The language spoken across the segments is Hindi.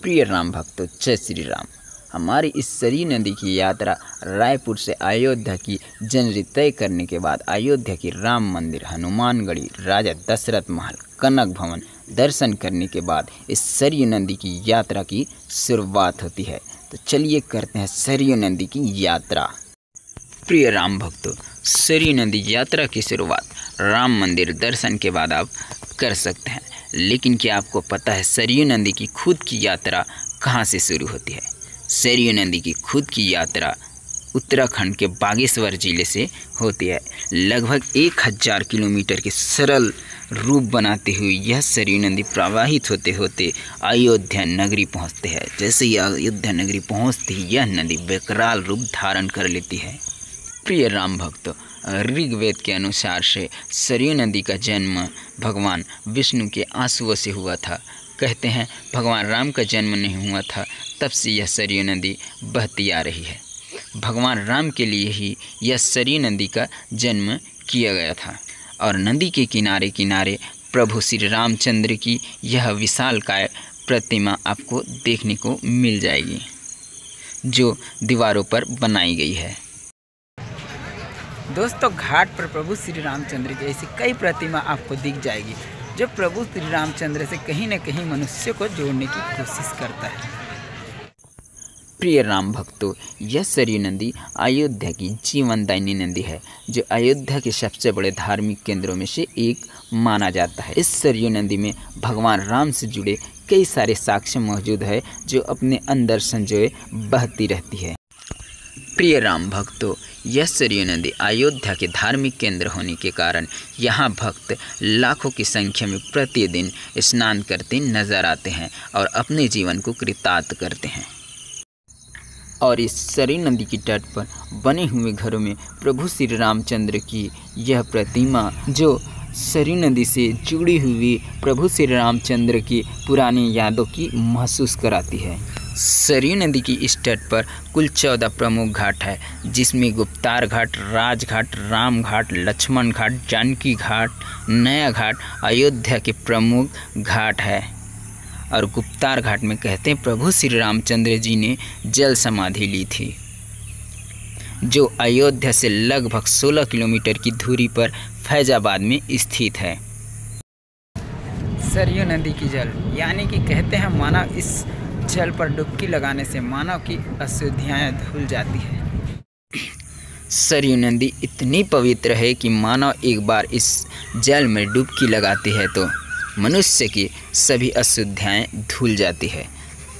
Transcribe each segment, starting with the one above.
प्रिय राम भक्तों, जय श्री राम। हमारी इस सरयू नदी की यात्रा रायपुर से अयोध्या की जनरी तय करने के बाद अयोध्या की राम मंदिर, हनुमानगढ़ी, राजा दशरथ महल, कनक भवन दर्शन करने के बाद इस सरयू नदी की यात्रा की शुरुआत होती है। तो चलिए करते हैं सरयू नदी की यात्रा। प्रिय राम भक्तों, सरयू नदी यात्रा की शुरुआत राम मंदिर दर्शन के बाद आप कर सकते हैं। लेकिन क्या आपको पता है सरयू नदी की खुद की यात्रा कहाँ से शुरू होती है? सरयू नदी की खुद की यात्रा उत्तराखंड के बागेश्वर जिले से होती है। लगभग 1000 किलोमीटर के सरल रूप बनाते हुए यह सरयू नदी प्रवाहित होते होते अयोध्या नगरी पहुँचते हैं। जैसे ही अयोध्या नगरी पहुँचती ही यह नदी विकराल रूप धारण कर लेती है। प्रिय राम भक्तों, ऋग्वेद के अनुसार से सरयू नदी का जन्म भगवान विष्णु के आंसुओं से हुआ था। कहते हैं भगवान राम का जन्म नहीं हुआ था, तब से यह सरयू नदी बहती आ रही है। भगवान राम के लिए ही यह सरयू नदी का जन्म किया गया था। और नदी के किनारे किनारे प्रभु श्री रामचंद्र की यह विशालकाय प्रतिमा आपको देखने को मिल जाएगी, जो दीवारों पर बनाई गई है। दोस्तों, घाट पर प्रभु श्री रामचंद्र की ऐसी कई प्रतिमा आपको दिख जाएगी, जो प्रभु श्री रामचंद्र से कहीं न कहीं मनुष्य को जोड़ने की कोशिश करता है। प्रिय राम भक्तों, यह सरयू नदी अयोध्या की जीवनदायिनी नदी है, जो अयोध्या के सबसे बड़े धार्मिक केंद्रों में से एक माना जाता है। इस सरयू नदी में भगवान राम से जुड़े कई सारे साक्ष्य मौजूद है, जो अपने अंदर संजोए बहती रहती है। प्रिय राम भक्तों, यह सरयू नदी अयोध्या के धार्मिक केंद्र होने के कारण यहाँ भक्त लाखों की संख्या में प्रतिदिन स्नान करते नजर आते हैं और अपने जीवन को कृतार्थ करते हैं। और इस सरयू नदी की तट पर बने हुए घरों में प्रभु श्री रामचंद्र की यह प्रतिमा, जो सरयू नदी से जुड़ी हुई प्रभु श्री रामचंद्र की पुरानी यादों की महसूस कराती है। सरयू नदी की इस तट पर कुल 14 प्रमुख घाट है, जिसमें गुप्तार घाट, राजघाट, राम घाट, लक्ष्मण घाट, जानकी घाट, नया घाट अयोध्या के प्रमुख घाट है। और गुप्तार घाट में कहते हैं प्रभु श्री रामचंद्र जी ने जल समाधि ली थी, जो अयोध्या से लगभग 16 किलोमीटर की दूरी पर फैजाबाद में स्थित है। सरयू नदी की जल, यानी कि कहते हैं मानव इस जल पर डुबकी लगाने से मानव की अशुद्धियाँ धुल जाती है। सरयू नदी इतनी पवित्र है कि मानव एक बार इस जल में डुबकी लगाती है तो मनुष्य की सभी अशुद्धियाँ धुल जाती है।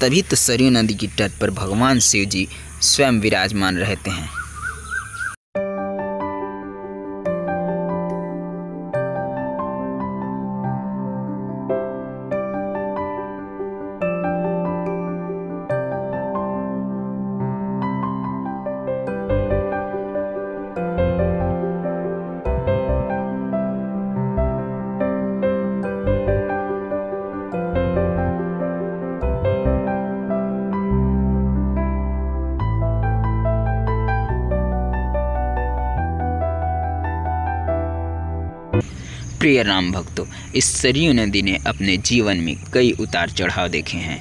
तभी तो सरयू नदी की तट पर भगवान शिव जी स्वयं विराजमान रहते हैं। प्रिय राम भक्तों, इस सरयू नदी ने अपने जीवन में कई उतार चढ़ाव देखे हैं।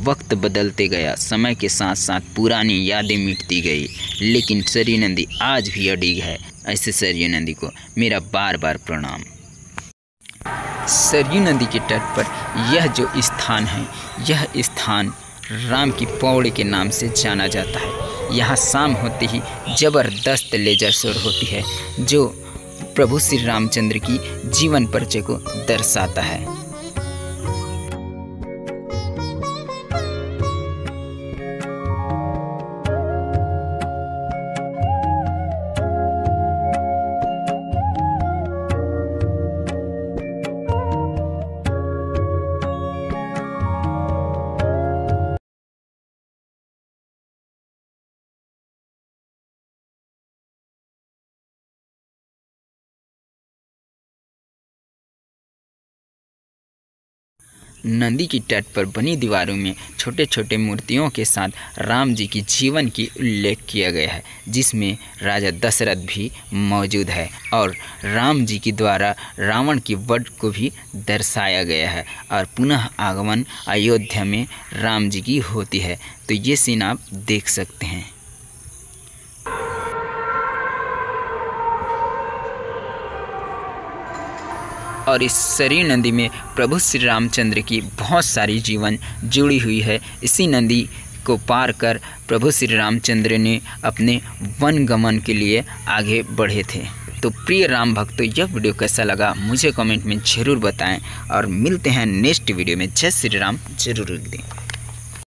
वक्त बदलते गया, समय के साथ साथ पुरानी यादें मिटती गई, लेकिन सरयू नदी आज भी अडिग है। ऐसे सरयू नदी को मेरा बार बार प्रणाम। सरयू नदी के तट पर यह जो स्थान है, यह स्थान राम की पौड़ी के नाम से जाना जाता है। यहाँ शाम होते ही जबरदस्त लेजर शो होती है, जो प्रभु श्री रामचंद्र की जीवन परिचय को दर्शाता है। नदी की तट पर बनी दीवारों में छोटे छोटे मूर्तियों के साथ राम जी की जीवन की उल्लेख किया गया है, जिसमें राजा दशरथ भी मौजूद है और राम जी के द्वारा रावण की वध को भी दर्शाया गया है और पुनः आगमन अयोध्या में राम जी की होती है। तो ये सीन आप देख सकते हैं। और इस सरयू नदी में प्रभु श्री रामचंद्र की बहुत सारी जीवन जुड़ी हुई है। इसी नदी को पार कर प्रभु श्री रामचंद्र ने अपने वन गमन के लिए आगे बढ़े थे। तो प्रिय राम भक्तों, यह वीडियो कैसा लगा मुझे कमेंट में ज़रूर बताएं और मिलते हैं नेक्स्ट वीडियो में। जय श्री राम जरूर लिख दें।